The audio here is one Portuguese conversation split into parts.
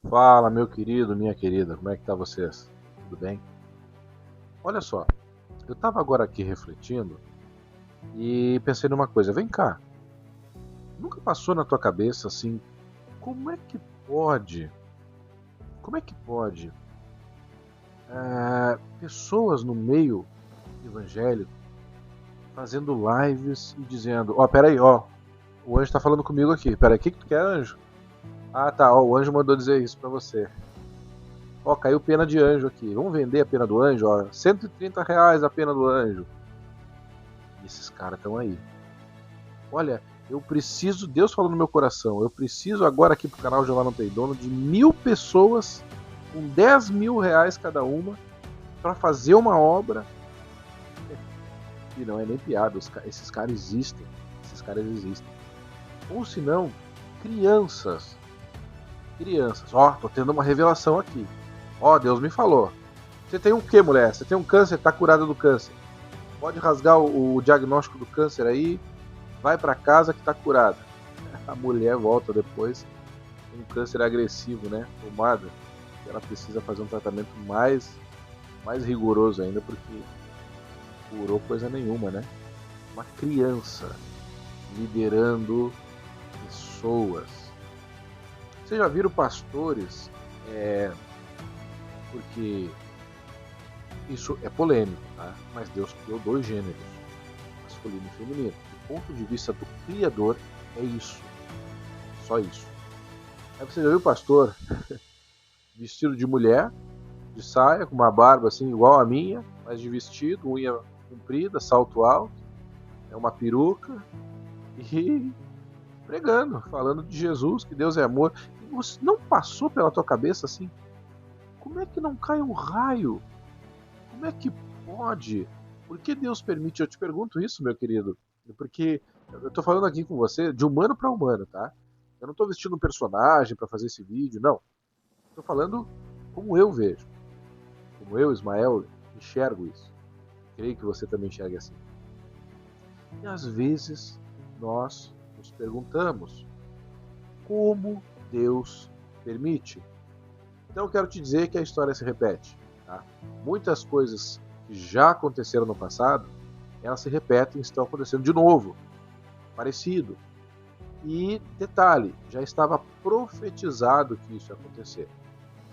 Fala, meu querido, minha querida, como é que tá vocês? Tudo bem? Olha só, eu tava agora aqui refletindo e pensei numa coisa. Vem cá, nunca passou na tua cabeça assim, como é que pode, como é que pode pessoas no meio evangélico fazendo lives e dizendo, ó, peraí, ó, o anjo tá falando comigo aqui, peraí, o que que tu quer, anjo? Ah, tá, ó, o anjo mandou dizer isso pra você. Ó, caiu pena de anjo aqui, vamos vender a pena do anjo, ó, R$ 130 a pena do anjo. E esses caras estão aí. Olha, eu preciso, Deus falou no meu coração, eu preciso agora aqui pro canal Jeová Não Tem Dono de 1.000 pessoas com R$ 10.000 cada uma para fazer uma obra. E não é nem piada, esses caras existem. Esses caras existem. Ou se não, crianças. Crianças. Ó, tô tendo uma revelação aqui. Ó, Deus me falou. Você tem um quê, mulher? Você tem um câncer, tá curada do câncer. Pode rasgar o diagnóstico do câncer aí, vai para casa que tá curada. A mulher volta depois com um câncer agressivo, né? Tomada. Ela precisa fazer um tratamento mais rigoroso ainda, porque curou coisa nenhuma, né? Uma criança liderando pessoas. Vocês já viram pastores? É, porque isso é polêmico, tá? Mas Deus criou dois gêneros, masculino e feminino. Do ponto de vista do Criador, é isso. Só isso. Aí você já viu o pastor vestido de mulher, de saia, com uma barba assim igual a minha, mas de vestido, unha comprida, salto alto, é uma peruca e pregando, falando de Jesus, que Deus é amor. E você não passou pela tua cabeça assim? Como é que não cai um raio? Como é que pode? Por que Deus permite? Eu te pergunto isso, meu querido, porque eu tô falando aqui com você de humano para humano, tá? Eu não tô vestindo um personagem para fazer esse vídeo, não. Tô falando como eu vejo, como eu, Ismael, enxergo isso. Creio que você também enxergue assim. E às vezes nós nos perguntamos como Deus permite. Então eu quero te dizer que a história se repete. Tá? Muitas coisas que já aconteceram no passado, elas se repetem e estão acontecendo de novo, parecido. E detalhe, já estava profetizado que isso ia acontecer.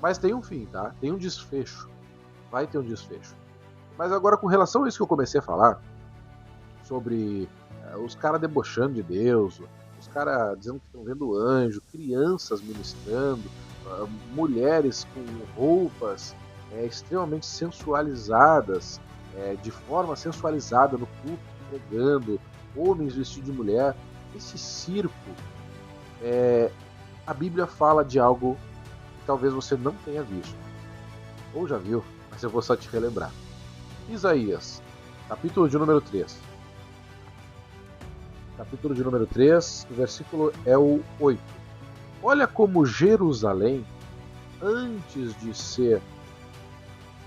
Mas tem um fim, tá? Tem um desfecho. Vai ter um desfecho. Mas agora, com relação a isso que eu comecei a falar, sobre os caras debochando de Deus, os caras dizendo que estão vendo anjo, crianças ministrando, mulheres com roupas extremamente sensualizadas, de forma sensualizada no culto, pregando, homens vestidos de mulher. Esse circo, a Bíblia fala de algo que talvez você não tenha visto, ou já viu, mas eu vou só te relembrar. Isaías, capítulo de número 3. Capítulo de número 3, o versículo é o 8. Olha como Jerusalém, antes de ser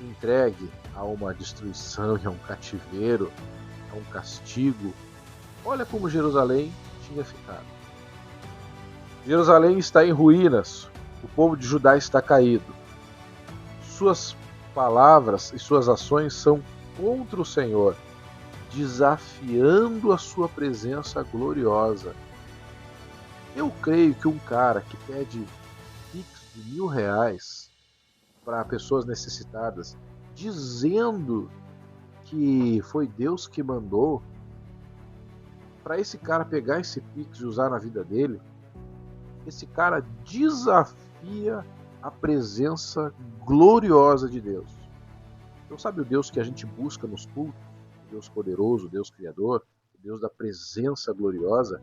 entregue a uma destruição e a um cativeiro, a um castigo, olha como Jerusalém tinha ficado. Jerusalém está em ruínas, o povo de Judá está caído. Suas palavras e suas ações são contra o Senhor, desafiando a sua presença gloriosa. Eu creio que um cara que pede Pix de R$ 1.000 para pessoas necessitadas, dizendo que foi Deus que mandou, para esse cara pegar esse Pix e usar na vida dele, esse cara desafia a presença gloriosa de Deus. Então sabe o Deus que a gente busca nos cultos? O Deus poderoso, o Deus criador, o Deus da presença gloriosa?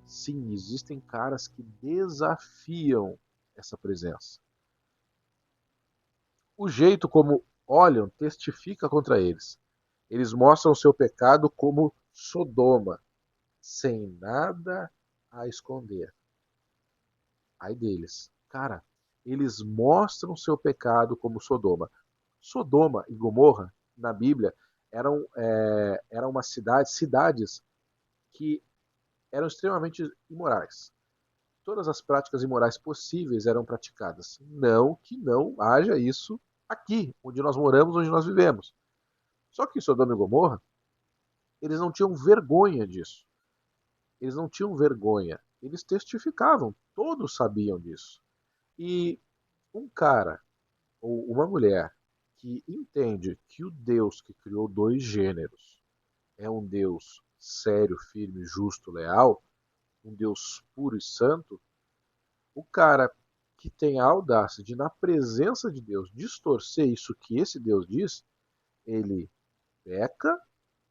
Sim, existem caras que desafiam essa presença. O jeito como olham testifica contra eles. Eles mostram o seu pecado como Sodoma, sem nada a esconder. Ai deles. Cara, eles mostram o seu pecado como Sodoma. Sodoma e Gomorra, na Bíblia, eram uma cidades que eram extremamente imorais. todas as práticas imorais possíveis eram praticadas. Não que não haja isso aqui, onde nós moramos, onde nós vivemos. Só que em Sodoma e Gomorra, eles não tinham vergonha disso. Eles não tinham vergonha. Eles testificavam, todos sabiam disso. E um cara ou uma mulher que entende que o Deus que criou dois gêneros é um Deus sério, firme, justo, leal, um Deus puro e santo, o cara que tem a audácia de, na presença de Deus, distorcer isso que esse Deus diz, ele peca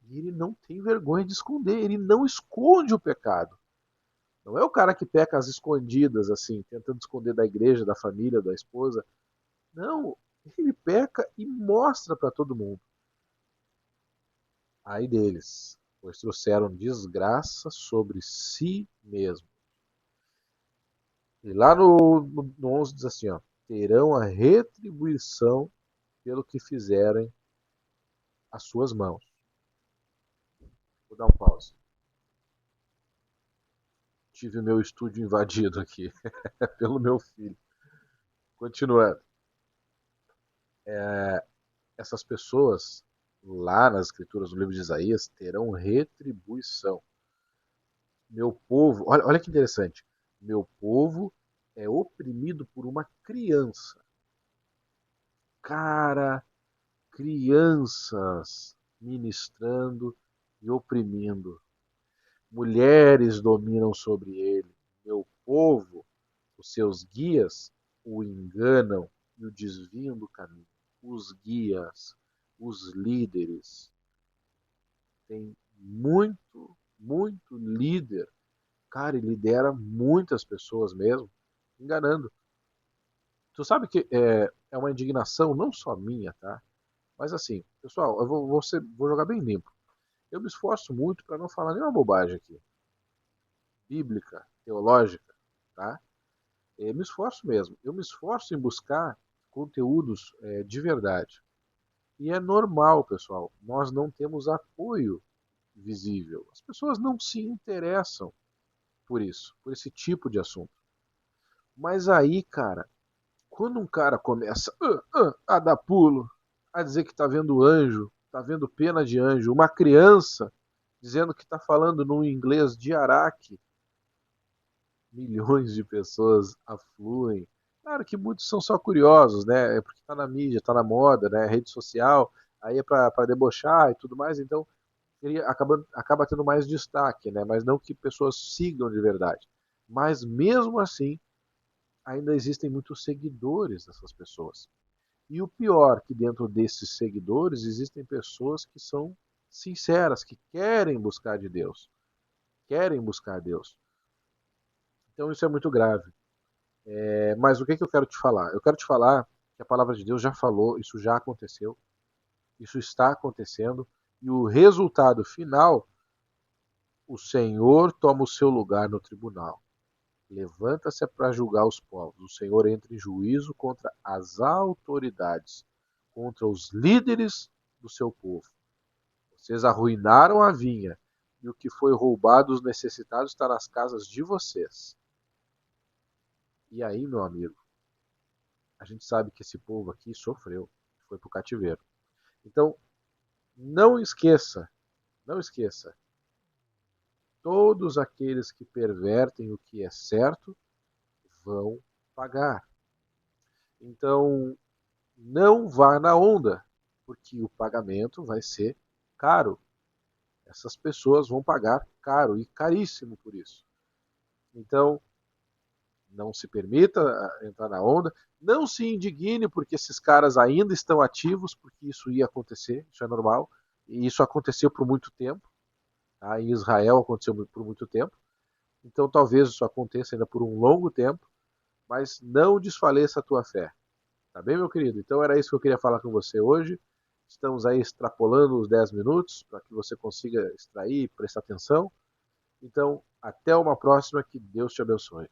e ele não tem vergonha de esconder, ele não esconde o pecado. Não é o cara que peca às escondidas, assim, tentando esconder da igreja, da família, da esposa. Não, ele peca e mostra para todo mundo. Aí deles, pois trouxeram desgraça sobre si mesmo. E lá no 11 diz assim, ó, terão a retribuição pelo que fizerem as suas mãos. Vou dar um pause. Tive o meu estúdio invadido aqui pelo meu filho. Continuando. Essas pessoas, lá nas escrituras do livro de Isaías, terão retribuição. Meu povo, olha que interessante. Meu povo é oprimido por uma criança. Cara, crianças ministrando e oprimindo. Mulheres dominam sobre ele. Meu povo, os seus guias, o enganam e o desviam do caminho. Os guias, os líderes. Tem muito líder. Cara, e lidera muitas pessoas mesmo, enganando. Tu sabe que é uma indignação não só minha, tá? Mas assim, pessoal, eu vou jogar bem limpo. Eu me esforço muito para não falar nenhuma bobagem aqui. Bíblica, teológica, tá? Eu me esforço mesmo. Eu me esforço em buscar conteúdos de verdade. E é normal, pessoal, nós não temos apoio visível. As pessoas não se interessam por isso, por esse tipo de assunto. Mas aí, cara, quando um cara começa a dar pulo, a dizer que tá vendo anjo, tá vendo pena de anjo, uma criança dizendo que tá falando num inglês de Araque, milhões de pessoas afluem. Claro que muitos são só curiosos, né? É porque tá na mídia, tá na moda, né? Rede social, aí é pra debochar e tudo mais, então ele acaba tendo mais destaque, né? Mas não que pessoas sigam de verdade. Mas mesmo assim, ainda existem muitos seguidores dessas pessoas. E o pior, que dentro desses seguidores existem pessoas que são sinceras, que querem buscar de Deus. Querem buscar Deus. Então isso é muito grave. Mas o que eu quero te falar? Eu quero te falar que a palavra de Deus já falou, isso já aconteceu, isso está acontecendo, e o resultado final, o Senhor toma o seu lugar no tribunal. Levanta-se para julgar os povos. O Senhor entra em juízo contra as autoridades, contra os líderes do seu povo. Vocês arruinaram a vinha, e o que foi roubado dos necessitados está nas casas de vocês. E aí, meu amigo, a gente sabe que esse povo aqui sofreu, foi para o cativeiro. Então, não esqueça, não esqueça, todos aqueles que pervertem o que é certo vão pagar. Então, não vá na onda, porque o pagamento vai ser caro. Essas pessoas vão pagar caro e caríssimo por isso. Então, não se permita entrar na onda, não se indigne porque esses caras ainda estão ativos, porque isso ia acontecer, isso é normal, e isso aconteceu por muito tempo, tá? Em Israel aconteceu por muito tempo, então talvez isso aconteça ainda por um longo tempo, mas não desfaleça a tua fé, tá bem, meu querido? Então era isso que eu queria falar com você hoje, estamos aí extrapolando os 10 minutos, para que você consiga extrair e prestar atenção, então até uma próxima, que Deus te abençoe.